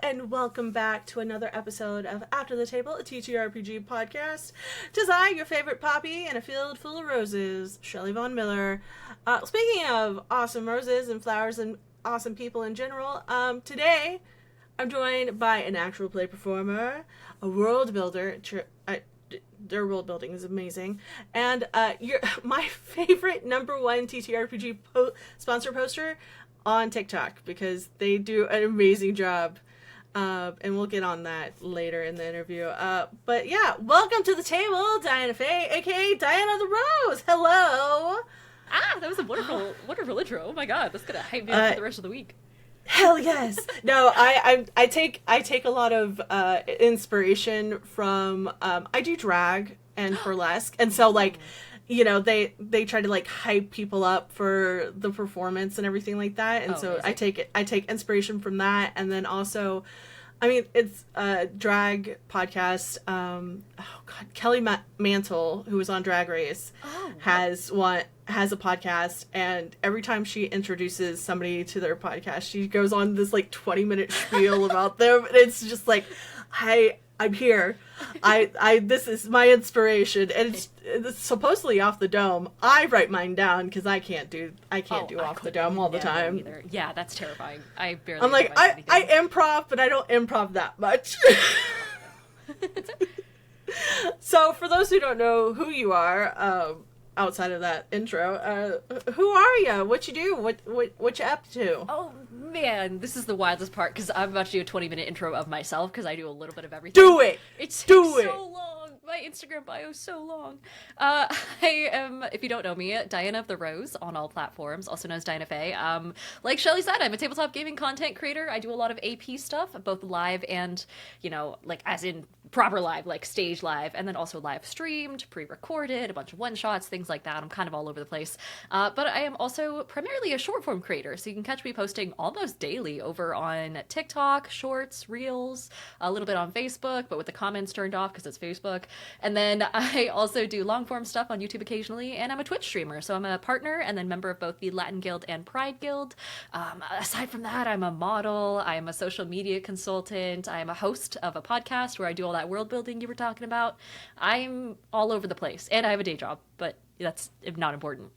and welcome back to another episode of After the Table, a TTRPG podcast. 'Tis I, your favorite poppy, in a field full of roses, Shelly Von Miller. Speaking of awesome roses and flowers and awesome people in general, today I'm joined by an actual play performer, a world builder. Their world building is amazing, and my favorite #1 TTRPG sponsor poster on TikTok, because they do an amazing job, and we'll get on that later in the interview. But yeah, welcome to the table, Diana Faye, aka Diana the Rose. Hello. That was a wonderful intro. Oh my god, that's gonna hype me up for the rest of the week. Hell yes. No, I take a lot of inspiration from I do drag and burlesque, and so like, you know, they try to like hype people up for the performance and everything like that, and so amazing. I take inspiration from that, and then also, I mean, it's a drag podcast. Kelly Mantle, who was on Drag Race, has a podcast, and every time she introduces somebody to their podcast, she goes on this like 20-minute spiel about them, and it's just like, I'm here. This is my inspiration, and it's suppostly off the dome. I write mine down because I can't do off the dome all the time. Either. Yeah, that's terrifying. I barely. I'm like, I improv, but I don't improv that much. So, for those who don't know who you are, outside of that intro, who are you? What you do? What you up to? Oh man, this is the wildest part, because I'm about to do a 20-minute intro of myself, because I do a little bit of everything. Do it! So long. My Instagram bio is so long. I am, if you don't know me, Diana of the Rose on all platforms, also known as Diana Faye. Like Shelly said, I'm a tabletop gaming content creator. I do a lot of AP stuff, both live and, you know, like as in proper live, like stage live, and then also live streamed, pre-recorded, a bunch of one-shots, things like that. I'm kind of all over the place. But I am also primarily a short-form creator, so you can catch me posting almost daily over on TikTok, Shorts, Reels, a little bit on Facebook, but with the comments turned off because it's Facebook. And then I also do long-form stuff on YouTube occasionally, and I'm a Twitch streamer, so I'm a partner and then member of both the Latin Guild and Pride Guild. Aside from that, I'm a model, I'm a social media consultant, I'm a host of a podcast where I do all that world building you were talking about. I'm all over the place, and I have a day job, but that's not important.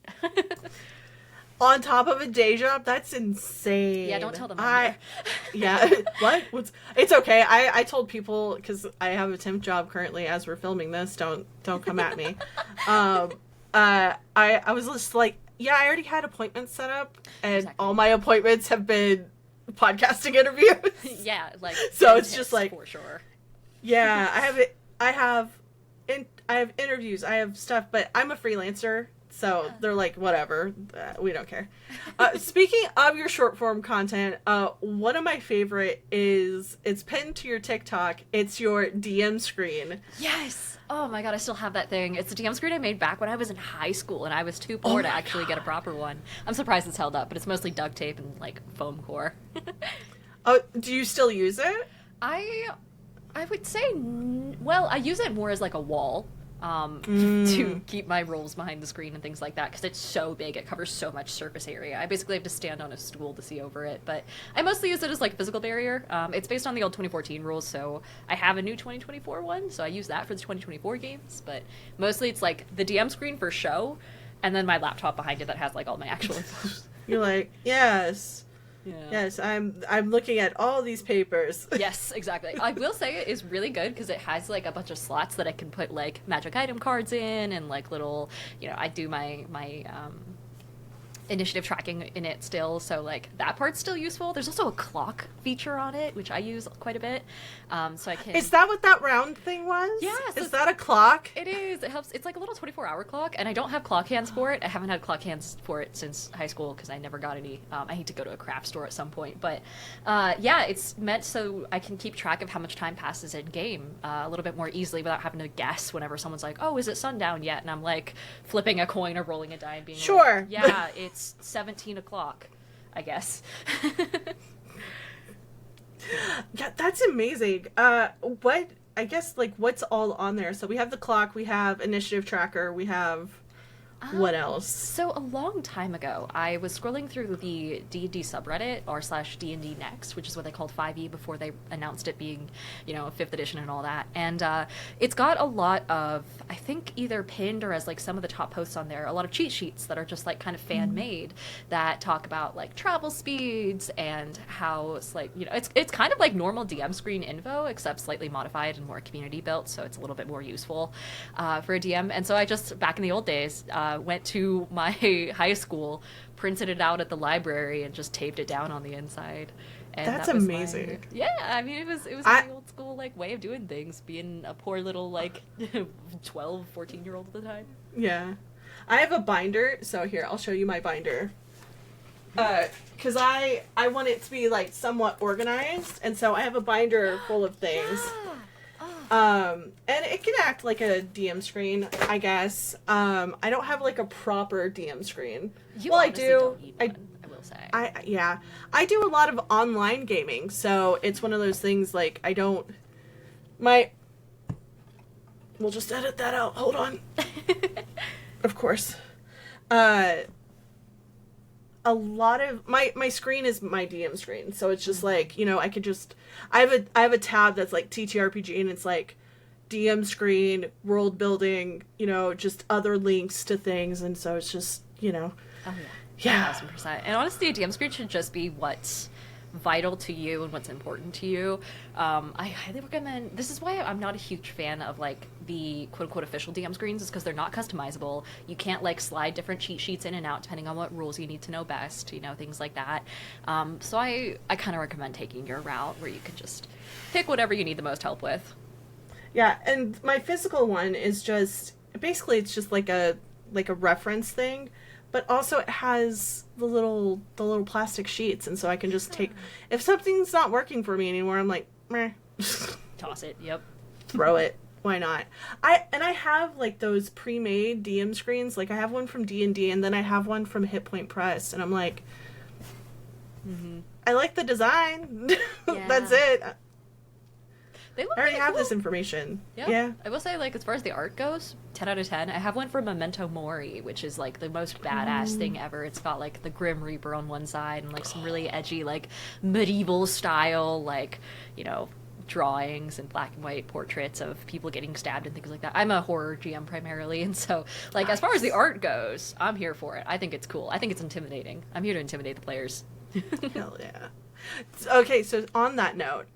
On top of a day job? That's insane. Yeah, don't tell them. Yeah. What? It's okay. I told people, because I have a temp job currently as we're filming this. Don't come at me. I was just like, yeah, I already had appointments set up, and all my appointments have been podcasting interviews. Yeah, like so it's just like, for sure. Yeah, I have interviews, I have stuff, but I'm a freelancer. So they're like, whatever, we don't care. Speaking of your short form content, one of my favorite is, it's pinned to your TikTok. It's your DM screen. Yes. Oh my god, I still have that thing. It's a DM screen I made back when I was in high school, and I was too poor to actually get a proper one. I'm surprised it's held up, but it's mostly duct tape and like foam core. Oh, do you still use it? I would say, well, I use it more as like a wall. To keep my rolls behind the screen and things like that, because it's so big, it covers so much surface area. I basically have to stand on a stool to see over it, but I mostly use it as like a physical barrier. It's based on the old 2014 rules, so I have a new 2024 one, so I use that for the 2024 games, but mostly it's like the DM screen for show, and then my laptop behind it that has like all my actual info. You're like, yes. Yeah. Yes, I'm looking at all these papers. Yes, exactly. I will say it is really good because it has like a bunch of slots that I can put like magic item cards in, and like little, you know, I do my initiative tracking in it still, so like that part's still useful. There's also a clock feature on it, which I use quite a bit, so I can... Is that what that round thing was? Yes. Is that a clock? It is. It helps. It's like a little 24-hour clock, and I don't have clock hands for it. I haven't had clock hands for it since high school because I never got any. I need to go to a craft store at some point, but yeah, it's meant so I can keep track of how much time passes in game a little bit more easily without having to guess whenever someone's like, oh, is it sundown yet? And I'm like flipping a coin or rolling a die and being sure. Like, yeah, it's 17 o'clock, I guess. Yeah, that's amazing. What, I guess, like, what's all on there? So we have the clock, we have initiative tracker, we have What else? So a long time ago, I was scrolling through the D&D subreddit r slash D&D Next, which is what they called 5e before they announced it being, 5th edition and all that. And it's got a lot of, I think, either pinned or as like some of the top posts on there, a lot of cheat sheets that are just like kind of fan made that talk about like travel speeds and how it's like, it's kind of like normal DM screen info except slightly modified and more community built, so it's a little bit more useful for a DM. And so I just back in the old days. Went to my high school, printed it out at the library, and just taped it down on the inside. And That's that was amazing. yeah, I mean, it was the old school like way of doing things, being a poor little like 12, 14-year-old at the time. Yeah. I have a binder, so here, I'll show you my binder. Because I want it to be like somewhat organized, and so I have a binder full of things. And it can act like a DM screen, I guess. I don't have like a proper DM screen. Well, I do. Don't need one, I will say. I do a lot of online gaming, so it's one of those things like we'll just edit that out. Hold on. Of course. A lot of my screen is my DM screen, so it's just like, I could just I have a tab that's like TTRPG, and it's like DM screen, world building, just other links to things, and so it's just, Oh yeah. 1000%. And honestly, a DM screen should just be what's vital to you and what's important to you. I highly recommend, this is why I'm not a huge fan of like the quote-unquote official DM screens, is because they're not customizable. You can't like slide different cheat sheets in and out depending on what rules you need to know best, things like that. So I kind of recommend taking your route where you can just pick whatever you need the most help with. Yeah, and my physical one is just basically, it's just like a reference thing, but also it has the little plastic sheets, and so I can just take, if something's not working for me anymore, I'm like, meh. Toss it. Yep. Throw it. Why not? I have like those pre-made DM screens. Like I have one from D&D, and then I have one from Hit Point Press, and I'm like, I like the design. Yeah. That's it. They look I already really have cool. this information. Yeah. I will say, like, as far as the art goes, 10 out of 10. I have one from Memento Mori, which is, like, the most badass thing ever. It's got, like, the Grim Reaper on one side and, like, some really edgy, like, medieval style, like, drawings and black and white portraits of people getting stabbed and things like that. I'm a horror GM primarily, and so, like, as far as the art goes, I'm here for it. I think it's cool. I think it's intimidating. I'm here to intimidate the players. Hell yeah. Okay, so on that note,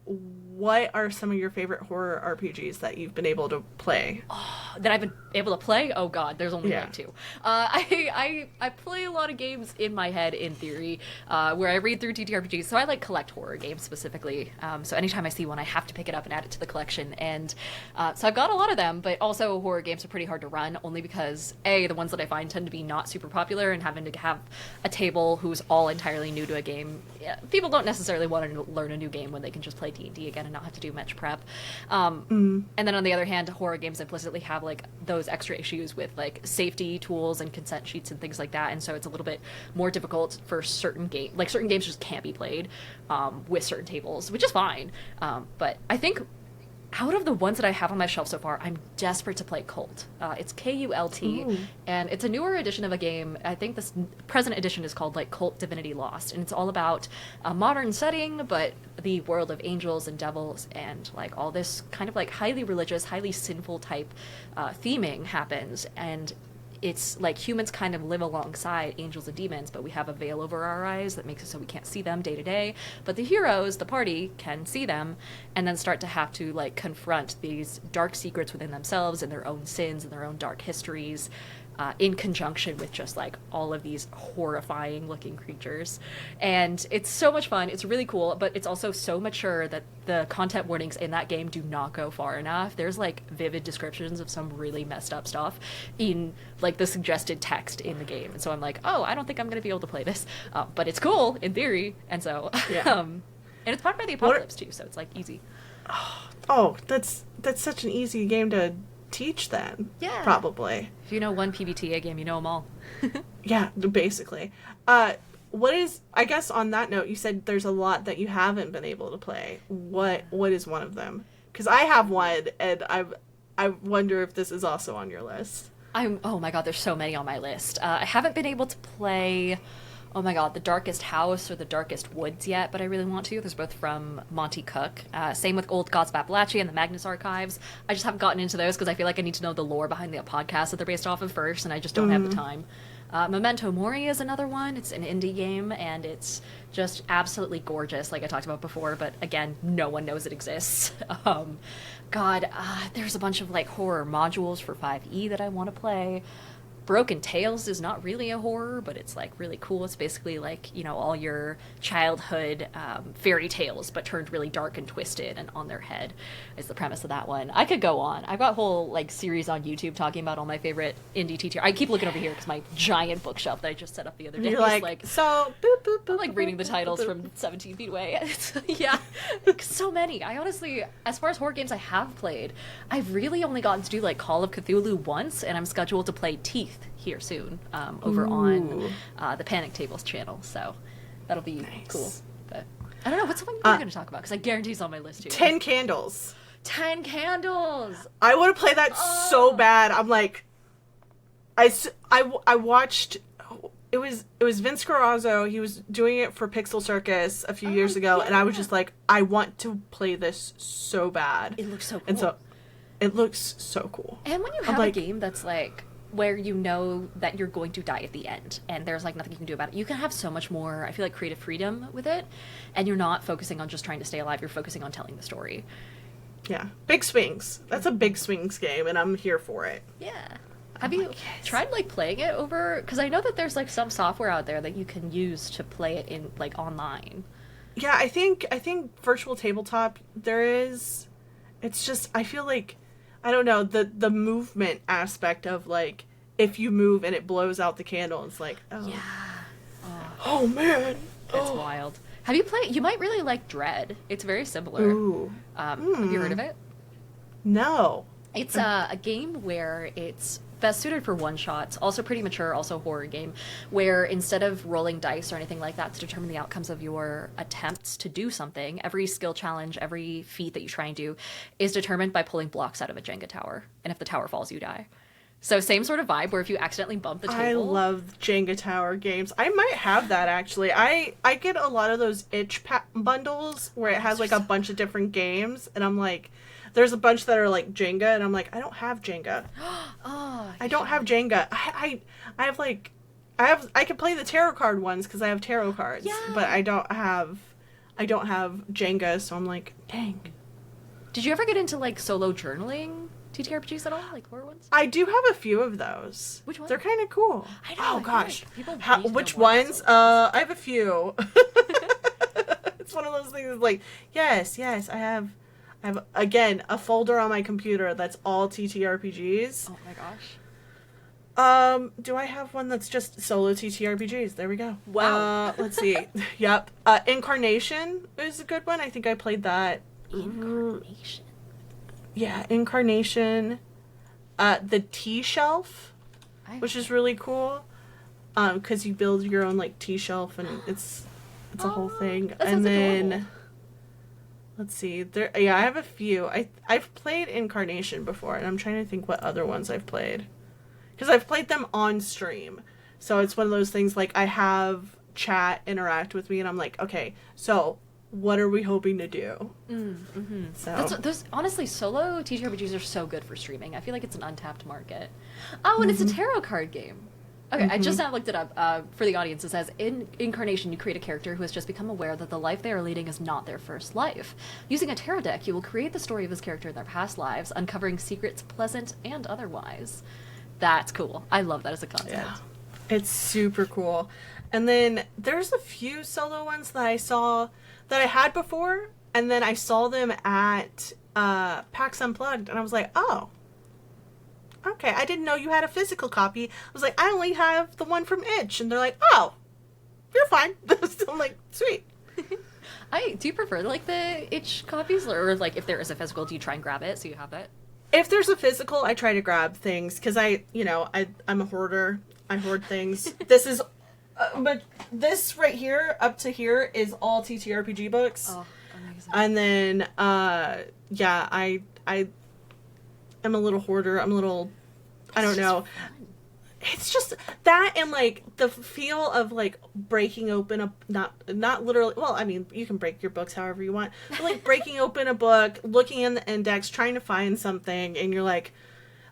what are some of your favorite horror RPGs that you've been able to play? That I've been able to play? Oh god, there's only like two. I play a lot of games in my head, in theory, where I read through TTRPGs, so I like collect horror games specifically. So anytime I see one, I have to pick it up and add it to the collection. And so I've got a lot of them, but also horror games are pretty hard to run, only because the ones that I find tend to be not super popular, and having to have a table who's all entirely new to a game. Yeah, people don't necessarily want to learn a new game when they can just play D&D again and not have to do much prep. And then on the other hand, horror games implicitly have like those extra issues with like safety tools and consent sheets and things like that, and so it's a little bit more difficult for certain games just can't be played with certain tables, which is fine. But I think out of the ones that I have on my shelf so far, I'm desperate to play Cult. It's Kult, and it's a newer edition of a game. I think this present edition is called like Cult Divinity Lost, and it's all about a modern setting, but the world of angels and devils and like all this kind of like highly religious, highly sinful type theming happens, and it's like humans kind of live alongside angels and demons, but we have a veil over our eyes that makes it so we can't see them day to day. But the heroes, the party, can see them and then start to have to like confront these dark secrets within themselves and their own sins and their own dark histories, in conjunction with just like all of these horrifying looking creatures. And it's so much fun. It's really cool, but it's also so mature that the content warnings in that game do not go far enough. There's like vivid descriptions of some really messed up stuff in like the suggested text in the game. And so I'm like, oh, I don't think I'm going to be able to play this. But it's cool in theory. And so, and it's powered by the Apocalypse too. So it's like easy. Oh, that's such an easy game to teach then. Yeah. Probably. If you know one PBTA game, you know them all. Yeah, basically. I guess on that note, you said there's a lot that you haven't been able to play. What is one of them? Because I have one, and I wonder if this is also on your list. Oh my god, there's so many on my list. I haven't been able to play, oh my god, The Darkest House or The Darkest Woods yet, but I really want to. There's both from Monty Cook. Same with Old Gods of Appalachia and the Magnus Archives. I just haven't gotten into those because I feel like I need to know the lore behind the podcast that they're based off of first, and I just don't have the time. Memento Mori is another one. It's an indie game, and it's just absolutely gorgeous, like I talked about before, but again, no one knows it exists. There's a bunch of like horror modules for 5e that I want to play. Broken Tales is not really a horror, but it's like really cool. It's basically like, you know, all your childhood fairy tales, but turned really dark and twisted and on their head is the premise of that one. I could go on. I've got a whole like series on YouTube talking about all my favorite indie TTR. I keep looking over here because my giant bookshelf that I just set up the other day You're is like, so boop, boop, boop, I'm like boop, reading the boop, titles boop. from 17 feet away. Yeah, so many. I honestly, as far as horror games I have played, I've really only gotten to do like Call of Cthulhu once, and I'm scheduled to play Teeth here soon over on the Panic Tables channel, so that'll be cool. But I don't know, what's something you're going to talk about, because I guarantee it's on my list too. 10 Candles. 10 Candles! I want to play that so bad. I'm like, I watched, it was Vince Carrazzo. He was doing it for Pixel Circus a few years ago, and I was just like, I want to play this so bad. It looks so cool. And so, it looks so cool. And when you have a game that's like, where you know that you're going to die at the end and there's like nothing you can do about it, you can have so much more, I feel like, creative freedom with it, and you're not focusing on just trying to stay alive, you're focusing on telling the story. Yeah, big swings. That's a big swings game, and I'm here for it. Yeah. Have you tried like playing it over, because I know that there's like some software out there that you can use to play it in like online. Yeah, I think virtual tabletop there is. It's just, I feel like, I don't know, the movement aspect of like, if you move and it blows out the candle, it's like, oh. Yeah. Oh man. It's wild. Have you played, you might really like Dread. It's very similar. Ooh. Have you heard of it? No. It's a game where it's best suited for one-shots, also pretty mature, also horror game, where instead of rolling dice or anything like that to determine the outcomes of your attempts to do something, every skill challenge, every feat that you try and do is determined by pulling blocks out of a Jenga tower. And if the tower falls, you die. So same sort of vibe where if you accidentally bump the table. I love Jenga tower games. I might have that actually. I get a lot of those bundles where it has like a bunch of different games, and I'm like, there's a bunch that are like Jenga, and I'm like, I don't have Jenga. I don't have Jenga. I have like, I can play the tarot card ones because I have tarot cards, but I don't have Jenga, so I'm like, dang. Did you ever get into like solo journaling TTRPGs at all, like horror ones? I do have a few of those. Which ones? They're kind of cool. I know. Oh gosh, Like which ones? I have a few. It's one of those things like, yes, I have again a folder on my computer that's all TTRPGs. Oh my gosh. Do I have one that's just solo TTRPGs? There we go. Wow. Let's see. Yep. Incarnation is a good one. I think I played that. Incarnation. Yeah, Incarnation. The Tea Shelf, which is really cool. Because you build your own like tea shelf, and it's a whole thing. And then adorable. Let's see. I have a few. I've played Incarnation before, and I'm trying to think what other ones I've played. Because I've played them on stream. So it's one of those things like I have chat interact with me, and I'm like, okay, so what are we hoping to do? So Those honestly, solo TTRPGs are so good for streaming. I feel like it's an untapped market. Oh, and it's a tarot card game. Okay, I just now looked it up for the audience. It says, in Incarnation, you create a character who has just become aware that the life they are leading is not their first life. Using a tarot deck, you will create the story of his character in their past lives, uncovering secrets, pleasant and otherwise. That's cool. I love that as a concept. yeah, it's super cool. And then there's a few solo ones that I saw that I had before, and then I saw them at PAX Unplugged, and I was like, oh, okay, I didn't know you had a physical copy. I was like, I only have the one from Itch, and they're like, oh, you're fine. So I'm like, sweet. Do you prefer like the itch copies, or like if there is a physical, do you try and grab it so you have it? If there's a physical, I try to grab things because I'm a hoarder. I hoard things. This is, but this right here up to here is all TTRPG books. Oh, amazing. And then, I am a little hoarder. I'm a little I don't know. It's just that, and like the feel of like breaking open a not literally, well, I mean, you can break your books however you want, but like breaking open a book, looking in the index, trying to find something, and you're like,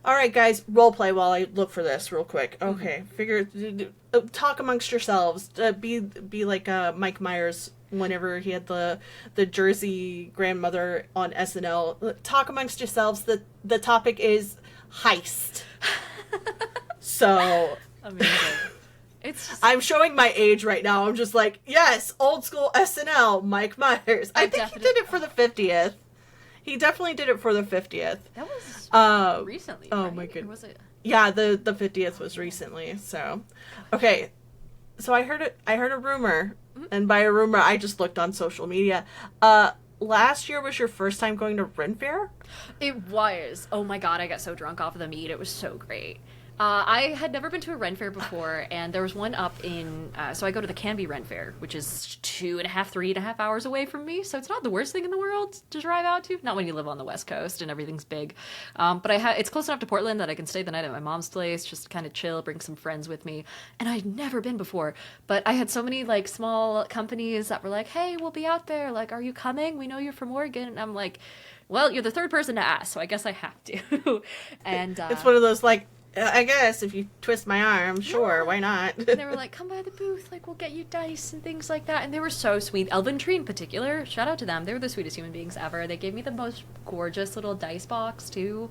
all right, guys, role play while I look for this real quick. Okay, talk amongst yourselves. Be like Mike Myers whenever he had the Jersey grandmother on SNL. Talk amongst yourselves. The topic is heist. So Amazing. It's just... I'm showing my age right now. I'm just like, yes, old school SNL, Mike Myers. I think he did it for the 50th. He definitely did it for the 50th. That was recently. Oh right? my goodness. Or was it? Yeah, the 50th was recently. So, okay. So I heard a rumor, and by a rumor, I just looked on social media. Last year was your first time going to Ren Fair? It was. Oh my god, I got so drunk off of the mead. It was so great. I had never been to a Ren Fair before, and there was one up in, so I go to the Canby Ren Fair, which is 3.5 hours away from me, so it's not the worst thing in the world to drive out to. Not when you live on the West Coast and everything's big. But it's close enough to Portland that I can stay the night at my mom's place, just kind of chill, bring some friends with me. And I'd never been before, but I had so many, like, small companies that were like, hey, we'll be out there, like, are you coming? We know you're from Oregon. And I'm like, well, you're the third person to ask, so I guess I have to. And it's one of those, like, I guess if you twist my arm, sure, yeah. Why not? And they were like, come by the booth, like, we'll get you dice and things like that. And they were so sweet. Elvin Tree in particular, shout out to them. They were the sweetest human beings ever. They gave me the most gorgeous little dice box, too.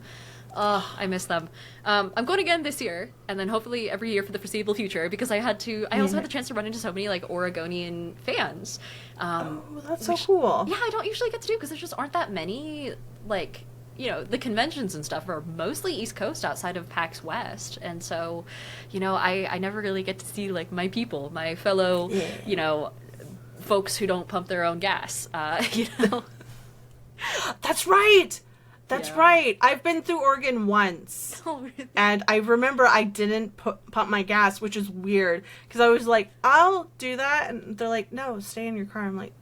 Oh, I miss them. I'm going again this year, and then hopefully every year for the foreseeable future, because I also had the chance to run into so many, like, Oregonian fans. That's so cool. Yeah, I don't usually get to do, because there just aren't that many, like... You know, the conventions and stuff are mostly East Coast outside of PAX West. And so, you know, I never really get to see, like, my people, my fellow, you know, folks who don't pump their own gas, you know. That's right. That's right. I've been through Oregon once. Oh, really? And I remember I didn't pump my gas, which is weird. Because I was like, I'll do that. And they're like, no, stay in your car. I'm like,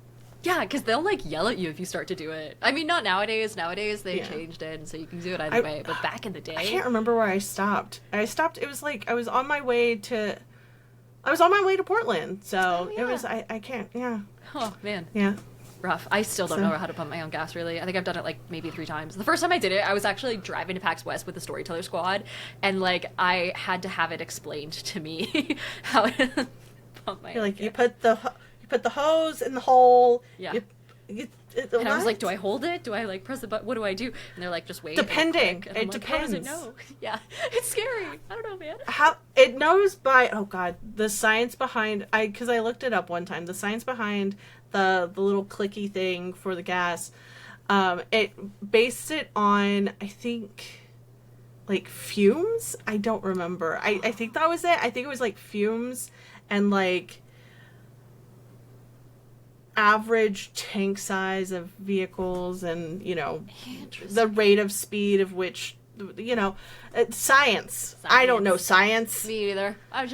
yeah, because they'll, like, yell at you if you start to do it. I mean, not nowadays. Nowadays, they changed it, and so you can do it either way. But back in the day... I can't remember where I stopped. It was like, I was on my way to Portland. So it was, I can't, yeah. Oh, man. Yeah. Rough. I still don't know how to pump my own gas, really. I think I've done it, like, maybe 3 times. The first time I did it, I was actually driving to PAX West with the Storyteller Squad, and, like, I had to have it explained to me how to pump my own like, gas. you put the hose in the hole. Yeah. And I was like, do I hold it? Do I, like, press the button? What do I do? And they're like, just wait. Depending. And it depends. How does it know? Yeah. It's scary. I don't know, man. How it knows by, oh God, the science behind, because I looked it up one time, the science behind the little clicky thing for the gas, it based it on, I think, like, fumes? I don't remember. I think that was it. I think it was, like, fumes and, like, average tank size of vehicles and, you know, the rate of speed of which, you know, science. I don't know science. Me either. I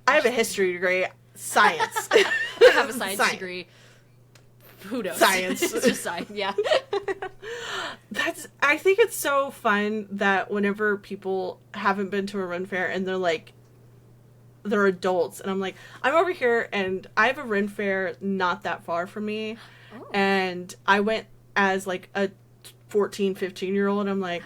have a history degree. Science. I have a science degree. Who knows? Science. It's just science, yeah. I think it's so fun that whenever people haven't been to a Ren Fair and they're like, they're adults, and I'm like, I'm over here and I have a Ren Fair not that far from me, and I went as like a 14, 15-year-old, and I'm like,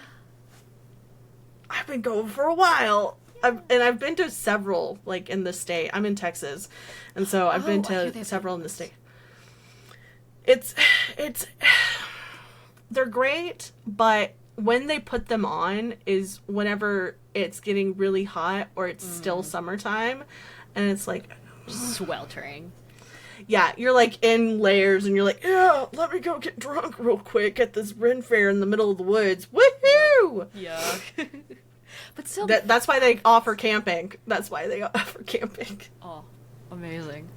I've been going for a while. I've been to several, like, in the state. I'm in Texas, and so I've been to several in the state. It's they're great, but when they put them on is whenever it's getting really hot or it's still summertime, and it's like sweltering. Yeah, you're like in layers and you're like, yeah, let me go get drunk real quick at this Ren Fair in the middle of the woods. Woohoo! Yeah. But still, that's why they offer camping. That's why they offer camping. Oh, amazing.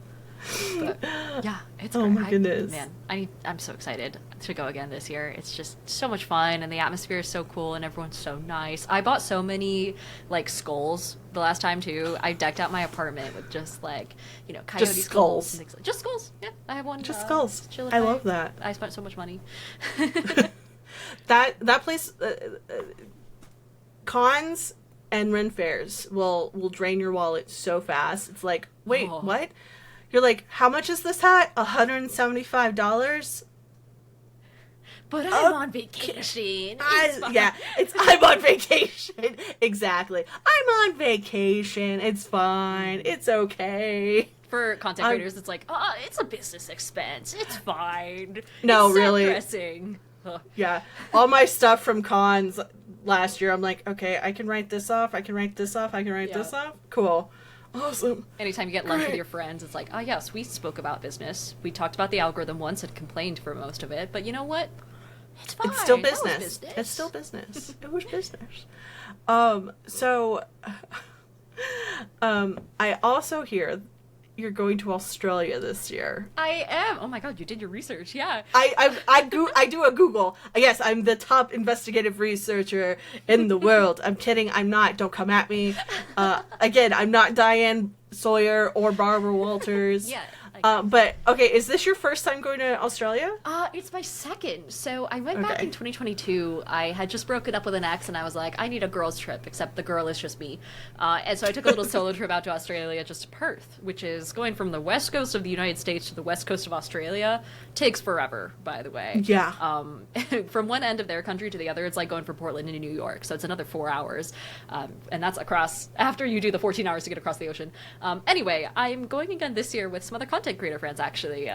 But yeah, it's oh great. My goodness, man, I'm so excited to go again this year. It's just so much fun, and the atmosphere is so cool, and everyone's so nice. I bought so many, like, skulls the last time too. I decked out my apartment with just, like, you know, coyote skulls and things like, just skulls. Yeah, I have one. Just skulls. I love that. I spent so much money. that place, cons and Ren fairs will drain your wallet so fast. It's like, wait, Oh. what? You're like, how much is this hat? $175? But I'm on vacation. It's fine. Yeah, I'm on vacation. Exactly. I'm on vacation. It's fine. It's okay. For content creators, it's like, it's a business expense. It's fine. No, It's set really. dressing. Ugh. Yeah. All my stuff from cons last year, I'm like, okay, I can write this off. I can write this off. I can write this off. Cool. Awesome. Anytime you get lunch with Great. your friends, it's like, oh yes, we spoke about business. We talked about the algorithm once and complained for most of it, but you know what? It's fine. It's still That was business. It's still business. It was business. I also hear you're going to Australia this year. I am. Oh my god, you did your research. Yeah. I do a Google. Yes, I'm the top investigative researcher in the world. I'm kidding. I'm not. Don't come at me. Again, I'm not Diane Sawyer or Barbara Walters. Yeah. But okay, is this your first time going to Australia? It's my second. So I went back in 2022. I had just broken up with an ex, and I was like, I need a girls' trip, except the girl is just me. And so I took a little solo trip out to Australia, just to Perth, which is going from the west coast of the United States to the west coast of Australia. Takes forever, by the way. Yeah. From one end of their country to the other, it's like going from Portland into New York. So it's another 4 hours. And that's across, after you do the 14 hours to get across the ocean. Anyway, I'm going again this year with some other content creator friends, actually.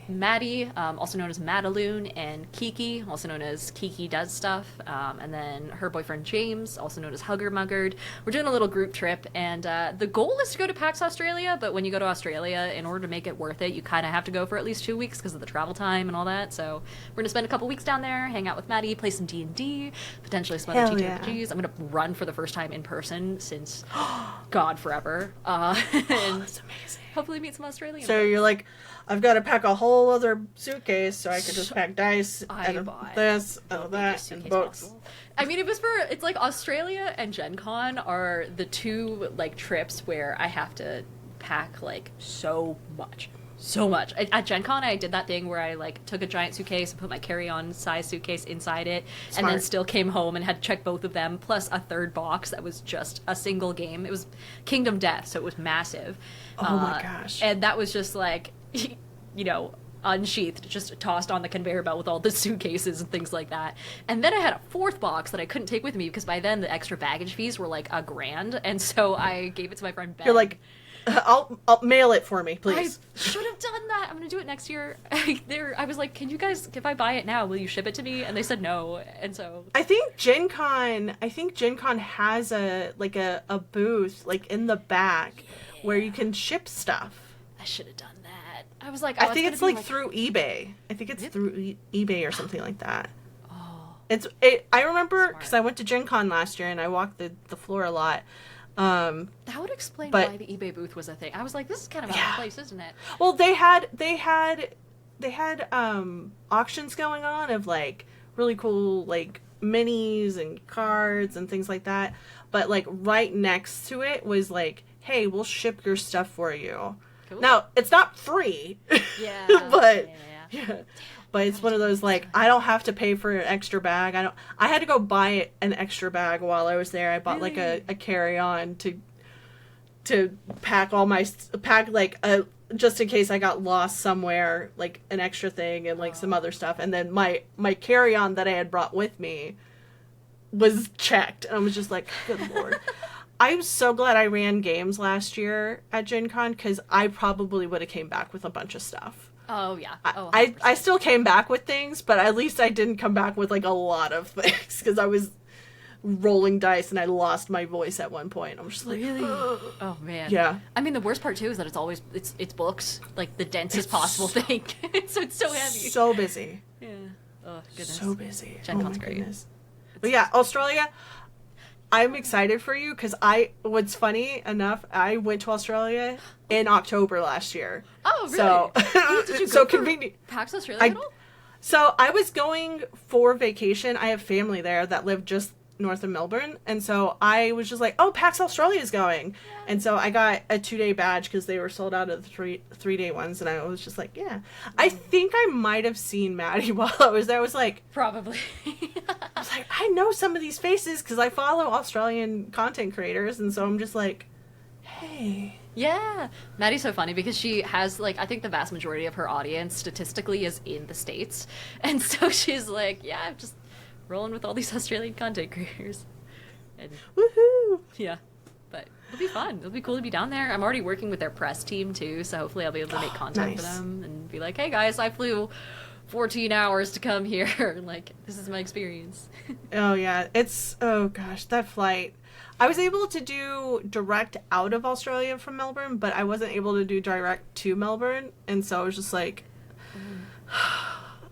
Maddie, also known as Madaloon, and Kiki, also known as Kiki Does Stuff, and then her boyfriend James, also known as Hugger Muggered. We're doing a little group trip, and the goal is to go to PAX Australia, but when you go to Australia, in order to make it worth it, you kind of have to go for at least 2 weeks because of the travel time and all that. So we're going to spend a couple weeks down there, hang out with Maddie, play some D&D, potentially some other TTRPGs. I'm going to run for the first time in person since, God, forever. And That's amazing. hopefully meet some Australians. So you're like, I've got to pack a whole other suitcase so I could just pack dice and bought this the and biggest that and suitcase books. possible. I mean, it's like Australia and Gen Con are the two like trips where I have to pack like so much. At Gen Con, I did that thing where I like took a giant suitcase and put my carry-on size suitcase inside it, and then still came home and had to check both of them, plus a third box that was just a single game. It was Kingdom Death, so it was massive. Oh my gosh. And that was just like, you know, unsheathed, just tossed on the conveyor belt with all the suitcases and things like that. And then I had a fourth box that I couldn't take with me because by then the extra baggage fees were like $1,000, and so I gave it to my friend Ben. You're like, I'll mail it for me, please. I should have done that. I'm gonna do it next year. I was like, can you guys, if I buy it now, will you ship it to me? And they said no, and so I think Gen Con has a booth like in the back where you can ship stuff. I should have done that. I was like, I think it's like through eBay. I think it's through eBay or something like that. Oh, I remember because I went to Gen Con last year and I walked the floor a lot. that would explain why the eBay booth was a thing. I was like, this is kind of out of place, isn't it? Well, they had auctions going on of like really cool like minis and cards and things like that. But like right next to it was like, hey, we'll ship your stuff for you. Cool. Now it's not free. Yeah. but yeah. But it's one of those like I don't have to pay for an extra bag. I had to go buy an extra bag while I was there. I bought like a carry-on to pack just in case I got lost somewhere, like an extra thing and like some other stuff. And then my carry-on that I had brought with me was checked, and I was just like, good lord. I'm so glad I ran games last year at Gen Con because I probably would have came back with a bunch of stuff. Oh yeah. I still came back with things, but at least I didn't come back with like a lot of things because I was rolling dice and I lost my voice at one point. I'm just like, really? Oh man. Yeah. I mean, the worst part too is that it's books, like the densest possible thing. So it's so heavy. So busy. Yeah. Oh goodness. So busy. Gen Con's great. Goodness. But yeah, Australia. I'm excited for you because what's funny enough, I went to Australia in October last year. Oh, really? So, Did you go so for convenient. PAX Australia at all? So I was going for vacation. I have family there that live just north of Melbourne. And so I was just like, oh, PAX Australia is going. Yeah. And so I got a 2-day badge because they were sold out of the three-day ones. And I was just like, yeah. I think I might have seen Maddie while I was there. I was like... Probably. I was like, I know some of these faces because I follow Australian content creators, and so I'm just like, hey. Yeah. Maddie's so funny because she has, like, I think the vast majority of her audience statistically is in the States. And so she's like, yeah, I'm just rolling with all these Australian content creators. And Woohoo! yeah. But it'll be fun. It'll be cool to be down there. I'm already working with their press team too, so hopefully I'll be able to make content for Nice. them and be like, hey guys, I flew 14 hours to come here. Like, this is my experience. Oh yeah, oh gosh, that flight. I was able to do direct out of Australia from Melbourne, but I wasn't able to do direct to Melbourne, and so I was just like,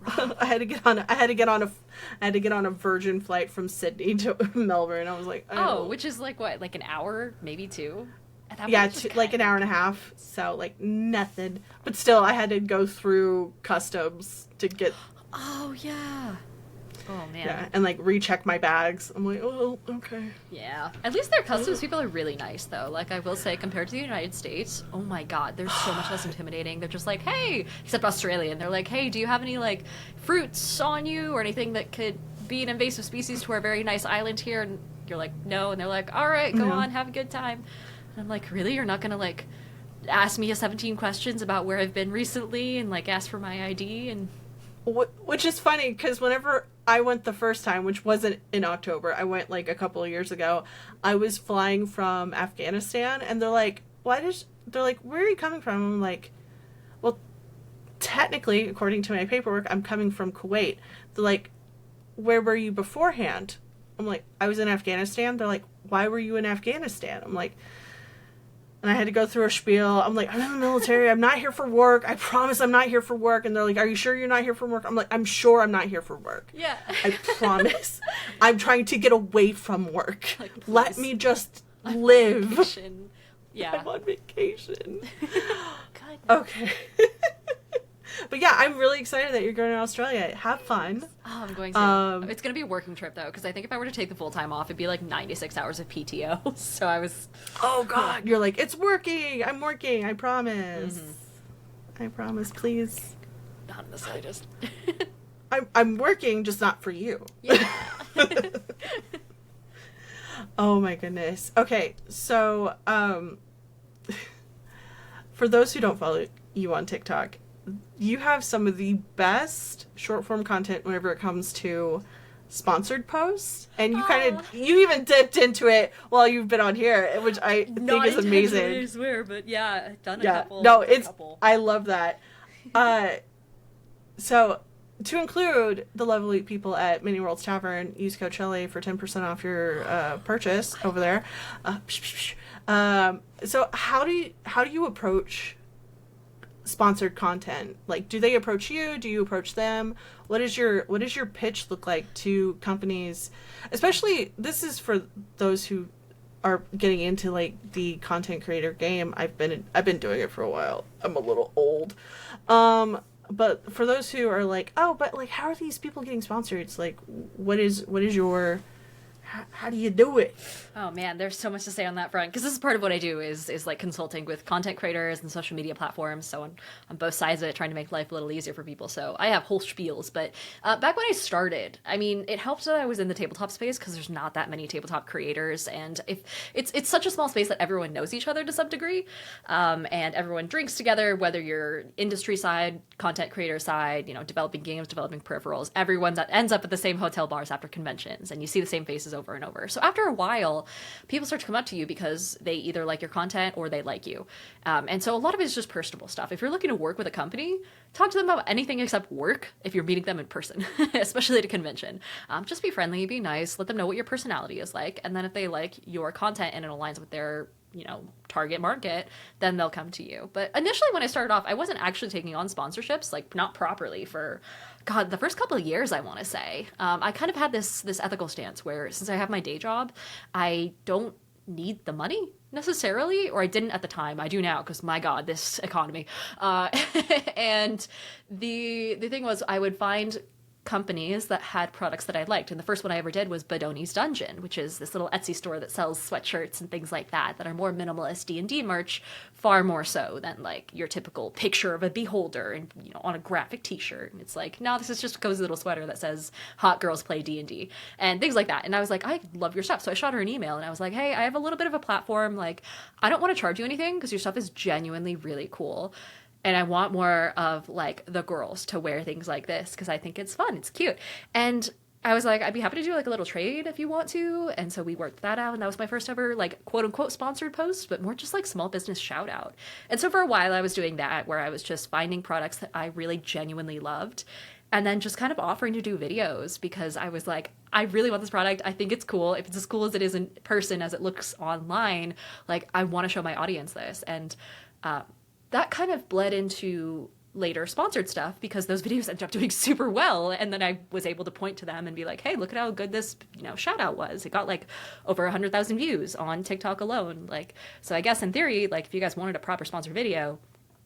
I had to get on a Virgin flight from Sydney to Melbourne. I was like, Oh, which is like what, like an hour, maybe two? At that yeah, point, it's just like an kinda- hour and a half. So like nothing, but still, I had to go through customs to get. Oh yeah. Oh man. Yeah, and like recheck my bags. I'm like, oh, okay. Yeah. At least their customs people are really nice, though. Like, I will say, compared to the United States, oh my god, they're so much less intimidating. They're just like, hey, except Australian. They're like, hey, do you have any, like, fruits on you or anything that could be an invasive species to our very nice island here? And you're like, no. And they're like, all right, go on, have a good time. And I'm like, really? You're not gonna, like, ask me 17 questions about where I've been recently and, like, ask for my ID and... Which is funny because whenever I went the first time, which wasn't in October, I went like a couple of years ago, I was flying from Afghanistan, and they're like, they're like, where are you coming from? I'm like, well, technically, according to my paperwork, I'm coming from Kuwait. They're like, where were you beforehand? I'm like, I was in Afghanistan. They're like, why were you in Afghanistan? I'm like, and I had to go through a spiel. I'm like, I'm in the military. I'm not here for work. I promise I'm not here for work. And they're like, are you sure you're not here for work? I'm like, I'm sure I'm not here for work. Yeah. I promise. I'm trying to get away from work. Like, let please. me just live. Vacation. Yeah. I'm on vacation. God. Okay. But yeah, I'm really excited that you're going to Australia. Have fun. Oh, I'm going to. It's going to be a working trip, though, because I think if I were to take the full time off, it'd be like 96 hours of PTO. So I was... Oh, God. You're like, it's working. I'm working. I promise. Mm-hmm. I promise, please. Not in the slightest. I'm working, just not for you. Yeah. Oh, my goodness. Okay, so, for those who don't follow you on TikTok, you have some of the best short form content whenever it comes to sponsored posts, and you even dipped into it while you've been on here, which I think is amazing. I swear, but yeah, I've done a Yeah, couple. no, a couple. I love that. So to include the lovely people at Mini Worlds Tavern, use code Shelly for 10% off your purchase over there. So how do you approach sponsored content? Like, do they approach you? Do you approach them? What does your pitch look like to companies? Especially, this is for those who are getting into like the content creator game. I've been doing it for a while. I'm a little old. But for those who are like, oh, but like, how are these people getting sponsored? It's like, what is your, how do you do it? Oh man, there's so much to say on that front, because this is part of what I do is like consulting with content creators and social media platforms. So on both sides of it, trying to make life a little easier for people. So I have whole spiels. But back when I started, I mean, it helped that I was in the tabletop space because there's not that many tabletop creators, and if it's such a small space that everyone knows each other to some degree, and everyone drinks together. Whether you're industry side, content creator side, developing games, developing peripherals, everyone ends up at the same hotel bars after conventions, and you see the same faces over and over. So after a while, people start to come up to you because they either like your content or they like you. And so a lot of it is just personable stuff. If you're looking to work with a company, talk to them about anything except work if you're meeting them in person, especially at a convention. Just be friendly, be nice, let them know what your personality is like. And then if they like your content and it aligns with their target market, then they'll come to you. But initially when I started off, I wasn't actually taking on sponsorships, like not properly for, God, the first couple of years, I want to say. I kind of had this ethical stance where since I have my day job, I don't need the money necessarily, or I didn't at the time. I do now because my God, this economy. And the thing was I would find companies that had products that I liked. And the first one I ever did was Bodoni's Dungeon, which is this little Etsy store that sells sweatshirts and things like that are more minimalist D&D merch, far more so than like your typical picture of a beholder and, you know, on a graphic t-shirt. And it's like, no, this is just a cozy little sweater that says hot girls play D&D and things like that. And I was like, I love your stuff. So I shot her an email and I was like, hey, I have a little bit of a platform. Like, I don't want to charge you anything because your stuff is genuinely really cool. And I want more of like the girls to wear things like this because I think it's fun. It's cute. And I was like, I'd be happy to do like a little trade if you want to. And so we worked that out. And that was my first ever like quote unquote sponsored post, but more just like small business shout out. And so for a while I was doing that where I was just finding products that I really genuinely loved and then just kind of offering to do videos because I was like, I really want this product. I think it's cool. If it's as cool as it is in person as it looks online, like I want to show my audience this. And that kind of bled into later sponsored stuff because those videos ended up doing super well. And then I was able to point to them and be like, hey, look at how good this, you know, shout out was. It got like over 100,000 views on TikTok alone. Like, so I guess in theory, like if you guys wanted a proper sponsored video,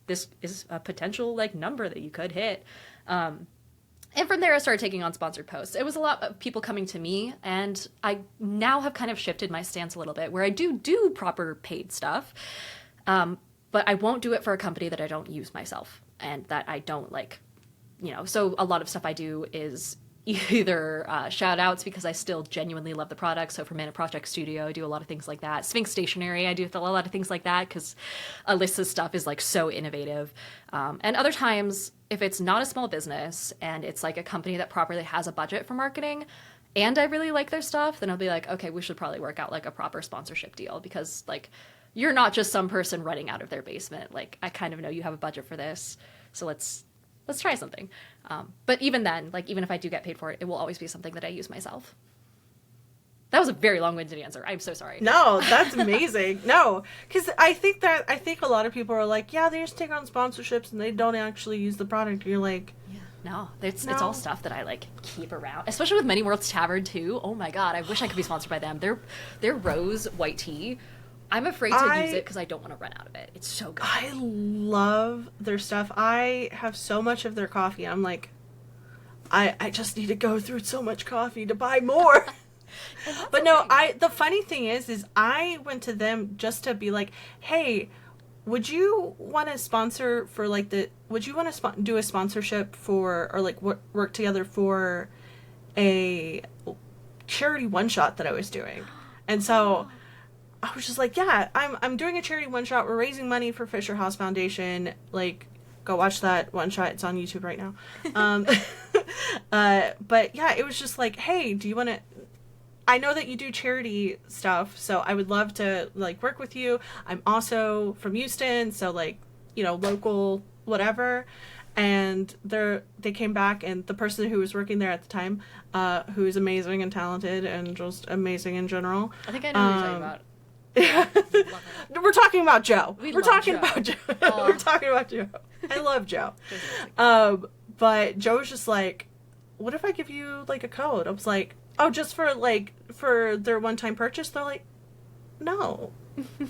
this is a potential like number that you could hit. And from there, I started taking on sponsored posts. It was a lot of people coming to me, and I now have kind of shifted my stance a little bit, where I do proper paid stuff, but I won't do it for a company that I don't use myself, and that I don't like, you know. So a lot of stuff I do is either shout outs because I still genuinely love the product. So for Mana Project Studio, I do a lot of things like that. Sphinx Stationery, I do a lot of things like that because Alyssa's stuff is like so innovative. And other times, if it's not a small business and it's like a company that properly has a budget for marketing and I really like their stuff, then I'll be like, okay, we should probably work out like a proper sponsorship deal because like you're not just some person running out of their basement. Like I kind of know you have a budget for this. So let's try something. But even then, like, even if I do get paid for it, it will always be something that I use myself. That was a very long-winded answer. I'm so sorry. No, that's amazing. No, because I think a lot of people are like, yeah, they just take on sponsorships and they don't actually use the product. And you're like, yeah, no, it's all stuff that I like keep around, especially with Many Worlds Tavern too. Oh my god, I wish I could be sponsored by them. Their rose white tea. I'm afraid to use it because I don't want to run out of it. It's so good. I love their stuff. I have so much of their coffee. I'm like, I just need to go through so much coffee to buy more. But no, the funny thing is I went to them just to be like, hey, would you want to sponsor for like would you want to do a sponsorship for, or like work together for a charity one-shot that I was doing? And so I was just like, yeah, I'm doing a charity one-shot. We're raising money for Fisher House Foundation. Like, go watch that one-shot. It's on YouTube right now. But yeah, it was just like, hey, do you want to... I know that you do charity stuff, so I would love to, like, work with you. I'm also from Houston, so, like, you know, local, whatever. And they came back, and the person who was working there at the time, who is amazing and talented and just amazing in general. I think I know what you're talking about. We're talking about Joe. We're talking about Joe. We're talking about Joe. I love Joe. But Joe was just like, what if I give you like a code? I was like, oh, just for their one-time purchase? They're like, no,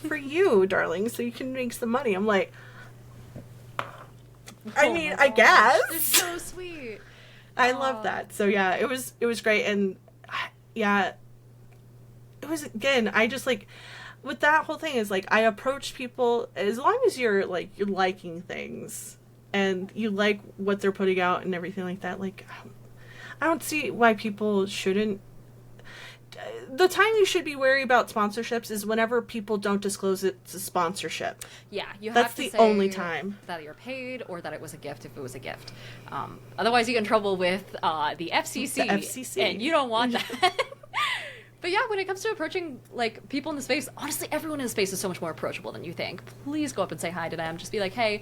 for you, darling, so you can make some money. I'm like, I mean, I guess. It's so sweet. I love that. So yeah, it was great. And yeah, it was, again, I just like, with that whole thing is like, I approach people, as long as you're liking things and you like what they're putting out and everything like that, like, I don't see why people shouldn't. The time you should be wary about sponsorships is whenever people don't disclose it's a sponsorship. Yeah, you have That's to the say only time that you're paid or that it was a gift if it was a gift. Otherwise, you get in trouble with the FCC. The FCC. And you don't want that. But yeah, when it comes to approaching like people in the space, honestly, everyone in the space is so much more approachable than you think. Please go up and say hi to them. Just be like, hey.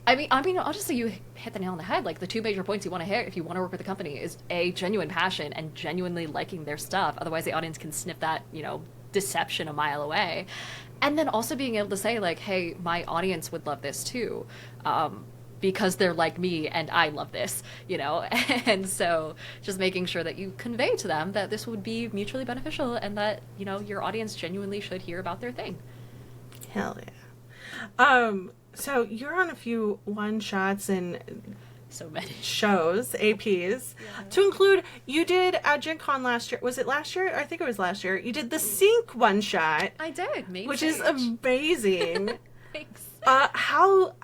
I mean, honestly, you hit the nail on the head. Like, the two major points you want to hit if you want to work with a company is A, genuine passion and genuinely liking their stuff. Otherwise, the audience can sniff that, you know, deception a mile away. And then also being able to say, like, hey, my audience would love this too. Because they're like me and I love this, you know? And so just making sure that you convey to them that this would be mutually beneficial and that, you know, your audience genuinely should hear about their thing. Hell yeah. So you're on a few one-shots, and So many. shows, APs, to include, you did at Gen Con last year. Was it last year? I think it was last year. You did the Sync one shot. I did, main which stage. is amazing. Thanks. How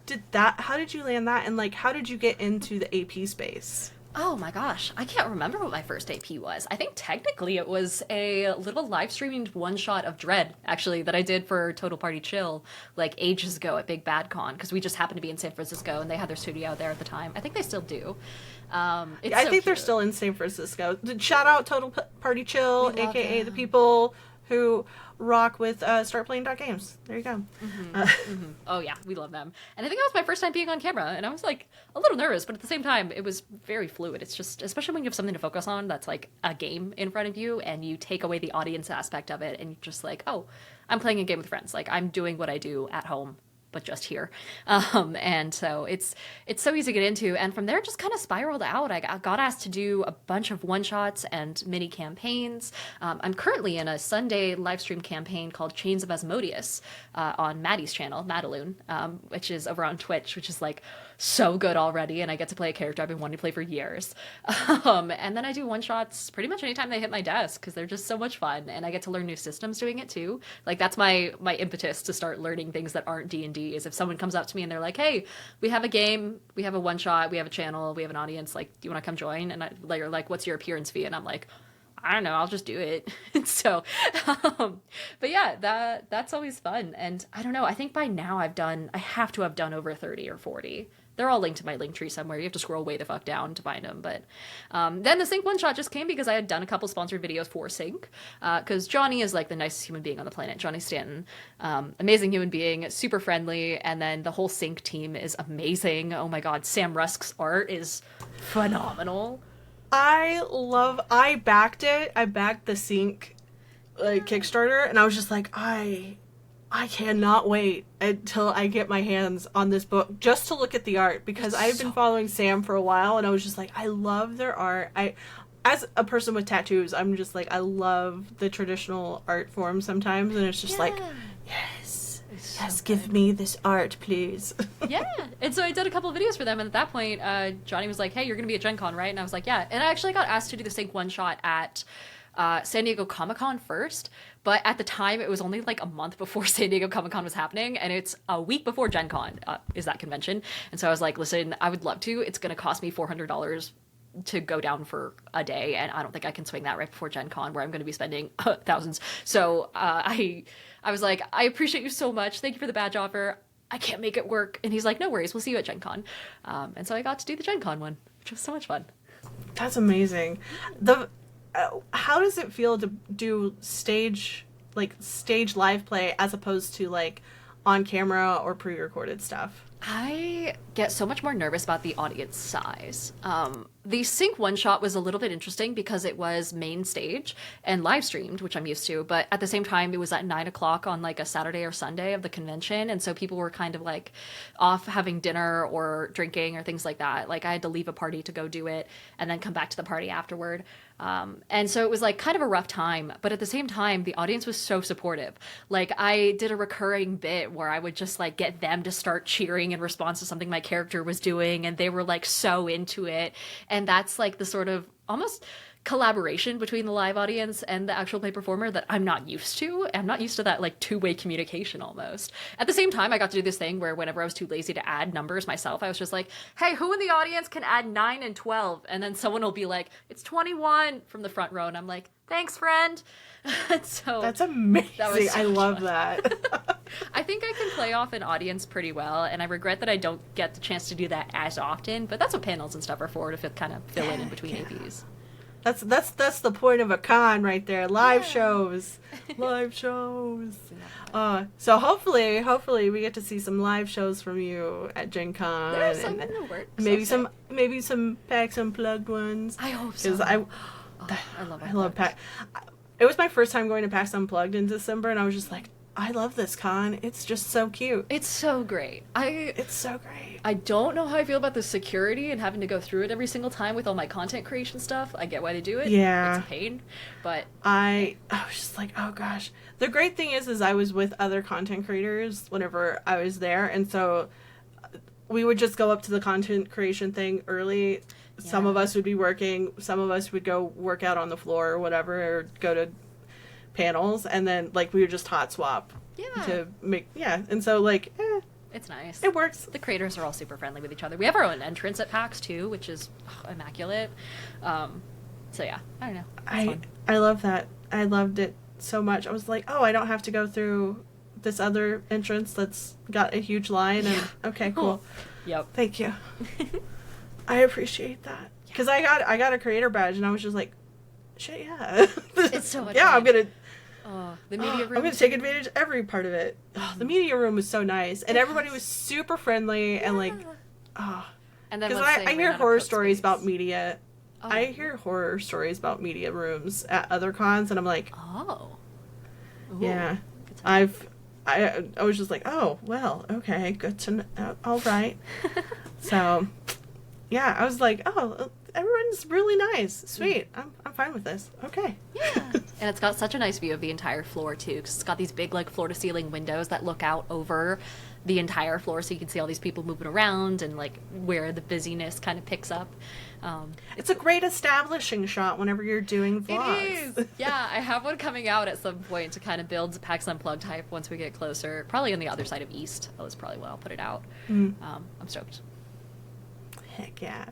did you land that, and like how did you get into the AP space? Oh my gosh, I can't remember what my first AP was. I think technically it was a little live streamed one shot of Dread, actually, that I did for Total Party Chill like ages ago at Big Bad Con, because we just happened to be in San Francisco and they had their studio out there at the time. I think they still do. I think they're still in San Francisco. Shout out Total Party Chill, aka the people who rock with Start Playing Games. There you go. Oh yeah, we love them. And I think that was my first time being on camera, and I was like a little nervous, but at the same time it was very fluid. It's just, especially when you have something to focus on that's like a game in front of you, and you take away the audience aspect of it, and you're just like, oh, I'm playing a game with friends. Like, I'm doing what I do at home, but just here. And so it's so easy to get into. And from there, it just kind of spiraled out. I got asked to do a bunch of one-shots and mini campaigns. I'm currently in a Sunday live stream campaign called Chains of Asmodeus on Maddie's channel, Madaloon, which is over on Twitch, which is like so good already. And I get to play a character I've been wanting to play for years. And then I do one-shots pretty much anytime they hit my desk, because they're just so much fun. And I get to learn new systems doing it too. Like, that's my impetus to start learning things that aren't D&D, is if someone comes up to me and they're like, hey, we have a game, we have a one-shot, we have a channel, we have an audience, like, do you want to come join? And they're like, what's your appearance fee? And I'm like, I don't know, I'll just do it. So, but yeah, that's always fun. And I don't know, I think by now I have to have done over 30 or 40. They're all linked to my link tree somewhere. You have to scroll way the fuck down to find them. But then the Sync one shot just came because I had done a couple sponsored videos for Sync. Because Johnny is like the nicest human being on the planet. Johnny Stanton. Amazing human being. Super friendly. And then the whole Sync team is amazing. Oh my god. Sam Rusk's art is phenomenal. I backed it. I backed the Sync Kickstarter. And I was just like, I cannot wait until I get my hands on this book just to look at the art, because I've been following Sam for a while, and I was just like, I love their art. As a person with tattoos, I'm just like, I love the traditional art form sometimes, and it's just like, yes, give me this art, please. Yeah. And so I did a couple of videos for them, and at that point, Johnny was like, hey, you're going to be at Gen Con, right? And I was like, yeah. And I actually got asked to do the Sync one shot at San Diego Comic-Con first, but at the time it was only like a month before San Diego Comic-Con was happening, and it's a week before Gen Con is that convention. And so I was like, listen, I would love to. It's going to cost me $400 to go down for a day, and I don't think I can swing that right before Gen Con, where I'm going to be spending thousands. So I was like, I appreciate you so much. Thank you for the badge offer. I can't make it work. And he's like, no worries, we'll see you at Gen Con. And so I got to do the Gen Con one, which was so much fun. That's amazing. How does it feel to do stage live play as opposed to like on camera or pre-recorded stuff? I get so much more nervous about the audience size. The Sync one shot was a little bit interesting because it was main stage and live streamed, which I'm used to, but at the same time it was at 9:00 on like a Saturday or Sunday of the convention, and so people were kind of like off having dinner or drinking or things like that. Like, I had to leave a party to go do it and then come back to the party afterward. And so it was like kind of a rough time, but at the same time, the audience was so supportive. Like, I did a recurring bit where I would just like get them to start cheering in response to something my character was doing, and they were like so into it. And that's like the sort of almost collaboration between the live audience and the actual play performer that I'm not used to. I'm not used to that like two-way communication almost. At the same time, I got to do this thing where whenever I was too lazy to add numbers myself, I was just like, hey, who in the audience can add 9 and 12? And then someone will be like, it's 21 from the front row. And I'm like, thanks, friend. So that's amazing. I love that. I think I can play off an audience pretty well, and I regret that I don't get the chance to do that as often, but that's what panels and stuff are for, to kind of fill in between APs. That's the point of a con right there. Live shows. Live shows. So hopefully we get to see some live shows from you at Gen Con. There's some in the works. Maybe some PAX Unplugged ones. I hope so. I love PAX. It was my first time going to PAX Unplugged in December, and I was just like, I love this con. It's just so cute. It's so great. It's so great. I don't know how I feel about the security and having to go through it every single time with all my content creation stuff. I get why they do it. Yeah. It's a pain, but I was just like, oh gosh. The great thing is I was with other content creators whenever I was there, and so we would just go up to the content creation thing early. Some Yeah. of us would be working, some of us would go work out on the floor or whatever, or go to panels, and then like we would just hot swap Yeah. to make and so like It's nice. it works. The creators are all super friendly with each other. We have our own entrance at PAX too, which is immaculate. So yeah, I don't know. It's fun. I love that. I loved it so much. I was like, oh, I don't have to go through this other entrance that's got a huge line. And okay, cool. Yep. Thank you. I appreciate that because I got a creator badge and I was just like, shit, yeah. It's so much yeah, fun. I'm gonna. The media room. I'm gonna take advantage of every part of it. The media room was so nice, and everybody was super friendly and like, And then because once I they hear ran out of horror coat stories space- about media. Oh. I hear horror stories about media rooms at other cons, and I'm like, Oh. Ooh. yeah, Good to know. I was just like, oh well, okay, good to know. All right. So, yeah, I was like, oh, everyone's really nice, sweet. I'm fine with this. Okay. Yeah. And it's got such a nice view of the entire floor too, because it's got these big like floor to ceiling windows that look out over the entire floor, so you can see all these people moving around and like where the busyness kind of picks up. It's a great establishing shot whenever you're doing vlogs. It is. Yeah, I have one coming out at some point to kind of build PAX Unplugged hype once we get closer. Probably on the other side of East. That was probably when I'll put it out. I'm stoked. Heck yeah.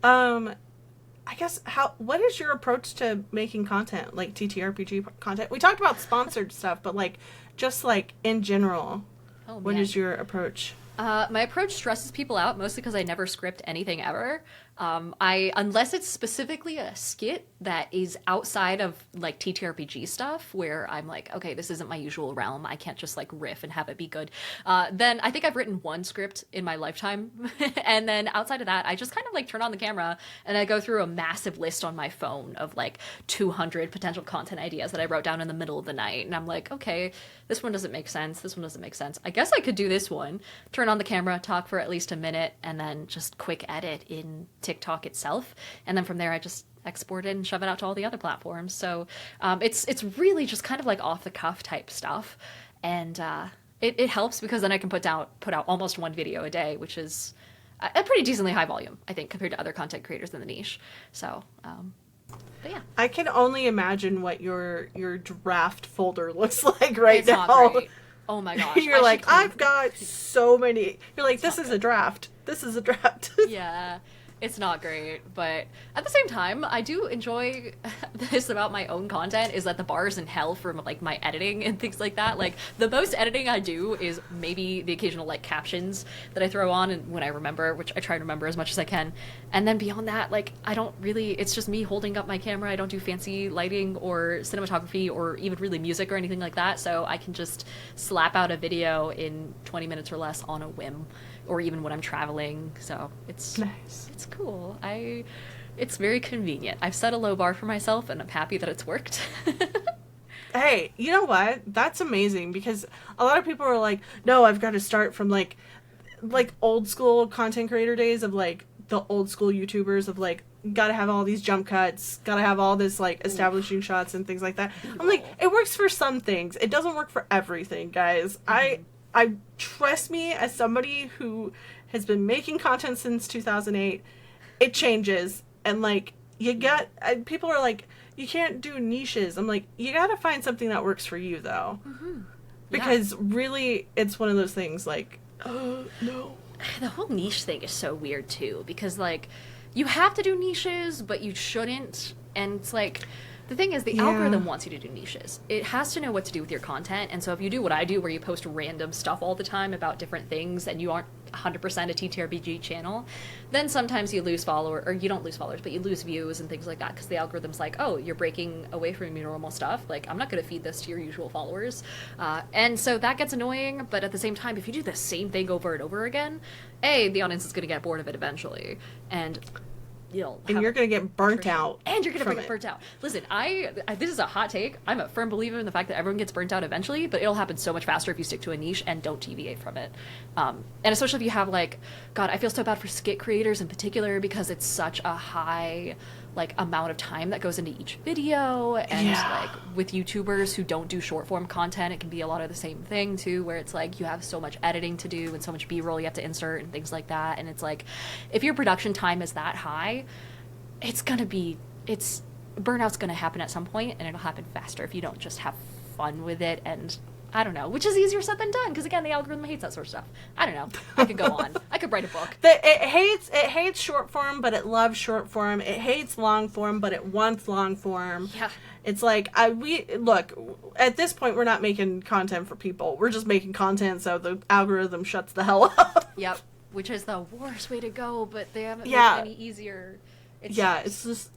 I guess what is your approach to making content, like TTRPG content? We talked about sponsored stuff, but like just like in general, Oh, what man. is your approach? My approach stresses people out, mostly because I never script anything ever. Unless it's specifically a skit that is outside of like TTRPG stuff, where I'm like, okay, this isn't my usual realm. I can't just like riff and have it be good. Then I think I've written one script in my lifetime, and then outside of that, I just kind of like turn on the camera and I go through a massive list on my phone of like 200 potential content ideas that I wrote down in the middle of the night, and I'm like, okay, this one doesn't make sense. This one doesn't make sense. I guess I could do this one. Turn on the camera, talk for at least a minute, and then just quick edit in TikTok itself, and then from there I just export it and shove it out to all the other platforms. So it's really just kind of like off the cuff type stuff, and it helps because then I can put out almost one video a day, which is a pretty decently high volume, I think, compared to other content creators in the niche. So but yeah, I can only imagine what your draft folder looks like right it's now. not great. Oh my gosh. You're I like, should clean- I've got so many. You're like, this is a draft. This is a draft. Yeah, it's not great, but at the same time, I do enjoy this about my own content, is that the bar is in hell for like my editing and things like that. Like the most editing I do is maybe the occasional like captions that I throw on and when I remember, which I try to remember as much as I can. And then beyond that, like I don't really, it's just me holding up my camera. I don't do fancy lighting or cinematography or even really music or anything like that. So I can just slap out a video in 20 minutes or less on a whim, or even when I'm traveling. So it's Nice. it's cool. It's very convenient. I've set a low bar for myself and I'm happy that it's worked. Hey, you know what? That's amazing, because a lot of people are like, no, I've got to start from like old school content creator days of like the old school YouTubers of like, gotta have all these jump cuts, gotta have all this like establishing shots and things like that. I'm like, it works for some things. It doesn't work for everything, guys. I trust me, as somebody who has been making content since 2008, it changes. And like, people are like, you can't do niches. I'm like, you gotta find something that works for you though. Because really, it's one of those things like, oh, no. The whole niche thing is so weird too, because like you have to do niches, but you shouldn't. And it's like, the thing is, the algorithm wants you to do niches. It has to know what to do with your content. And so if you do what I do, where you post random stuff all the time about different things and you aren't 100% a TTRPG channel, then sometimes you lose followers, or you don't lose followers, but you lose views and things like that, because the algorithm's like, oh, you're breaking away from your normal stuff. Like, I'm not going to feed this to your usual followers. And so that gets annoying, but at the same time, if you do the same thing over and over again, the audience is going to get bored of it eventually. And and you're going to get burnt out. And you're going to get burnt out. Listen, I this is a hot take. I'm a firm believer in the fact that everyone gets burnt out eventually, but it'll happen so much faster if you stick to a niche and don't deviate from it. And especially if you have like, God, I feel so bad for skit creators in particular because it's such a high like amount of time that goes into each video, and like with YouTubers who don't do short form content, it can be a lot of the same thing too, where it's like you have so much editing to do and so much B-roll you have to insert and things like that, and it's like if your production time is that high, burnout's gonna happen at some point, and it'll happen faster if you don't just have fun with it. And I don't know, which is easier said than done, because again, the algorithm hates that sort of stuff. I don't know. I could go on. I could write a book. It hates short form, but it loves short form. It hates long form, but it wants long form. Yeah. It's like look, at this point we're not making content for people. We're just making content so the algorithm shuts the hell up. Yep. Which is the worst way to go, but they haven't made it any easier. It's just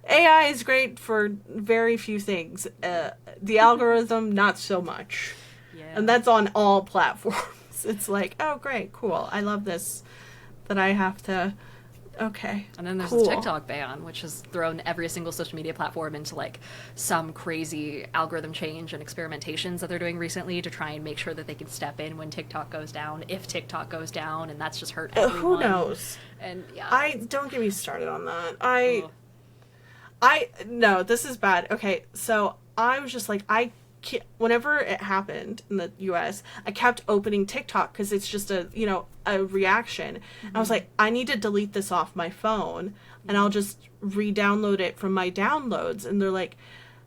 AI is great for very few things. The algorithm, not so much. Yeah. And that's on all platforms. It's like, oh, great, cool. I love this. That I have to... Okay, and then there's the TikTok ban, which has thrown every single social media platform into like some crazy algorithm change and experimentations that they're doing recently to try and make sure that they can step in when TikTok goes down, if TikTok goes down, and that's just hurt everyone. Who knows? And don't get me started on that. No, this is bad. Okay, so I was just like, whenever it happened in the US, I kept opening TikTok because it's just a reaction. Mm-hmm. I was like, I need to delete this off my phone, and I'll just re-download it from my downloads. And they're like,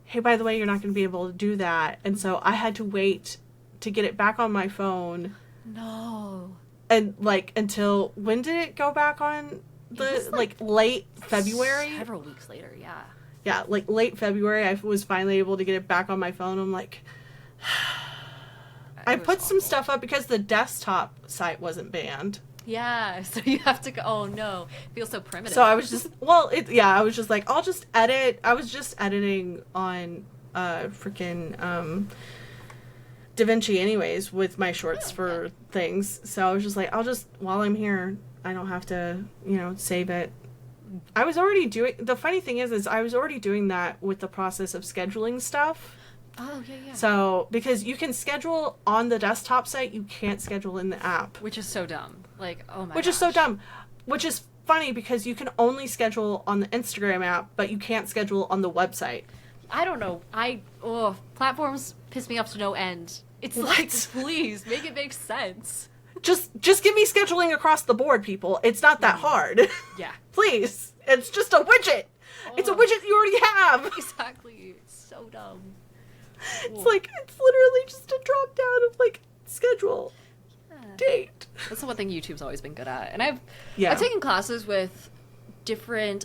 hey, by the way, you're not going to be able to do that. And so I had to wait to get it back on my phone. No. And like, until, when did it go back on? Late February? Several weeks later, yeah. Yeah, like late February, I was finally able to get it back on my phone. I'm like, I put some stuff up because the desktop site wasn't banned. Yeah, so you have to go, oh no, it feels so primitive. So I was just, I was just like, I'll just edit. I was just editing on freaking DaVinci anyways with my shorts for things. So I was just like, while I'm here, I don't have to, save it. I was already the funny thing is I was already doing that with the process of scheduling stuff. Oh, yeah. So, because you can schedule on the desktop site, you can't schedule in the app. Which is so dumb. Like, oh my Which is so dumb. Which is funny because you can only schedule on the Instagram app, but you can't schedule on the website. I don't know. Platforms piss me off to no end. It's like, please, make it make sense. Just give me scheduling across the board, people. It's not that hard. Yeah. Please. It's just a widget. Oh. It's a widget you already have. Exactly. It's so dumb. It's like, it's literally just a drop down of like schedule, date. That's the one thing YouTube's always been good at. And I've taken classes with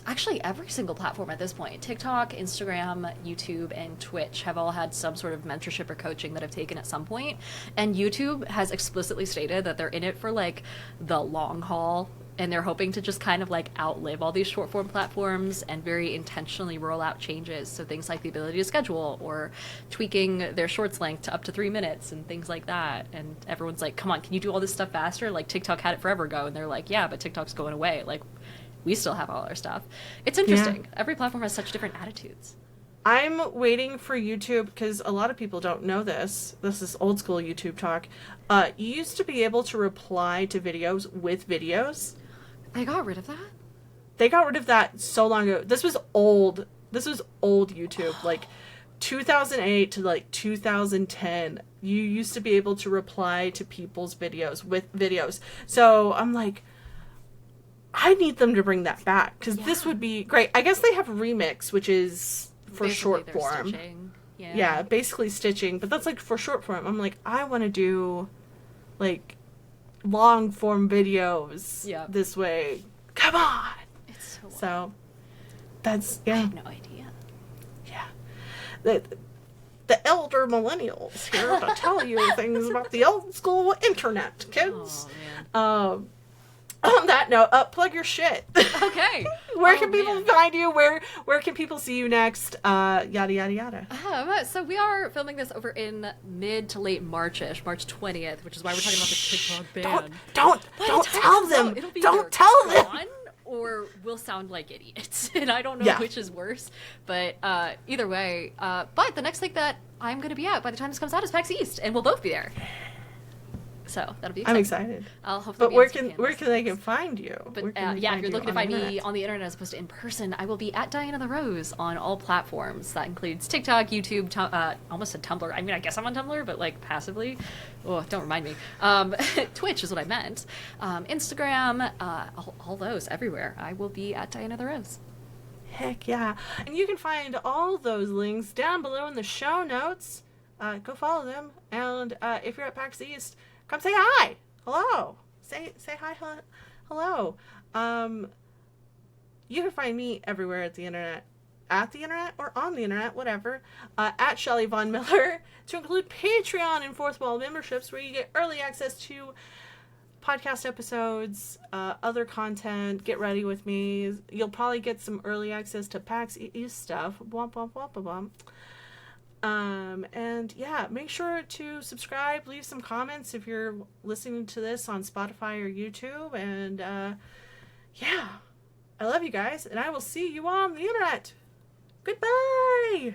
actually every single platform at this point. TikTok, Instagram, YouTube, and Twitch have all had some sort of mentorship or coaching that I've taken at some point. And YouTube has explicitly stated that they're in it for like the long haul, and they're hoping to just kind of like outlive all these short form platforms and very intentionally roll out changes. So things like the ability to schedule or tweaking their shorts length to up to 3 minutes and things like that. And everyone's like, come on, can you do all this stuff faster? Like TikTok had it forever ago. And they're like, yeah, but TikTok's going away. Like, we still have all our stuff. It's interesting. Yeah. Every platform has such different attitudes. I'm waiting for YouTube because a lot of people don't know this. This is old school YouTube talk. You used to be able to reply to videos with videos. They got rid of that? They got rid of that so long ago. This was old YouTube. Like 2008 to like 2010. You used to be able to reply to people's videos with videos. So I'm like, I need them to bring that back because this would be great. I guess they have Remix, which is for basically short form. Stitching. Yeah, basically stitching, but that's like for short form. I'm like, I want to do like long form videos this way. Come on. It's so that's I have no idea. Yeah. The elder millennials here to tell you things about the old school internet, kids. Oh, man. On that note, plug your shit. Okay. Where can people find you? Where can people see you next? Yada, yada, yada. So we are filming this over in mid to late March-ish, March 20th, which is why we're talking about the TikTok ban. Don't tell them. Don't tell them. or we'll sound like idiots. And I don't know Yeah. which is worse. But either way, but the next thing that I'm going to be at by the time this comes out is PAX East, and we'll both be there. So that'll be exciting. I'm excited. I'll hopefully But be where on some can panels. they can find you? But Where can they yeah, if you're you looking to on find the me internet? on the internet as opposed to in person, I will be at Diana the Rose on all platforms. That includes TikTok, YouTube, almost said Tumblr. I mean, I guess I'm on Tumblr, but like passively. Oh, don't remind me. Twitch is what I meant. Instagram, all those, everywhere. I will be at Diana the Rose. Heck yeah. And you can find all those links down below in the show notes. Go follow them. And if you're at PAX East, come say hi. Hello. Say hi. Hello. You can find me everywhere at the internet or on the internet, whatever, at Shelly Von Miller, to include Patreon and Fourth Wall memberships, where you get early access to podcast episodes, other content. Get ready with me. You'll probably get some early access to PAX East stuff. Womp womp womp womp. And yeah, make sure to subscribe, leave some comments if you're listening to this on Spotify or YouTube. And yeah, I love you guys, and I will see you on the internet. Goodbye.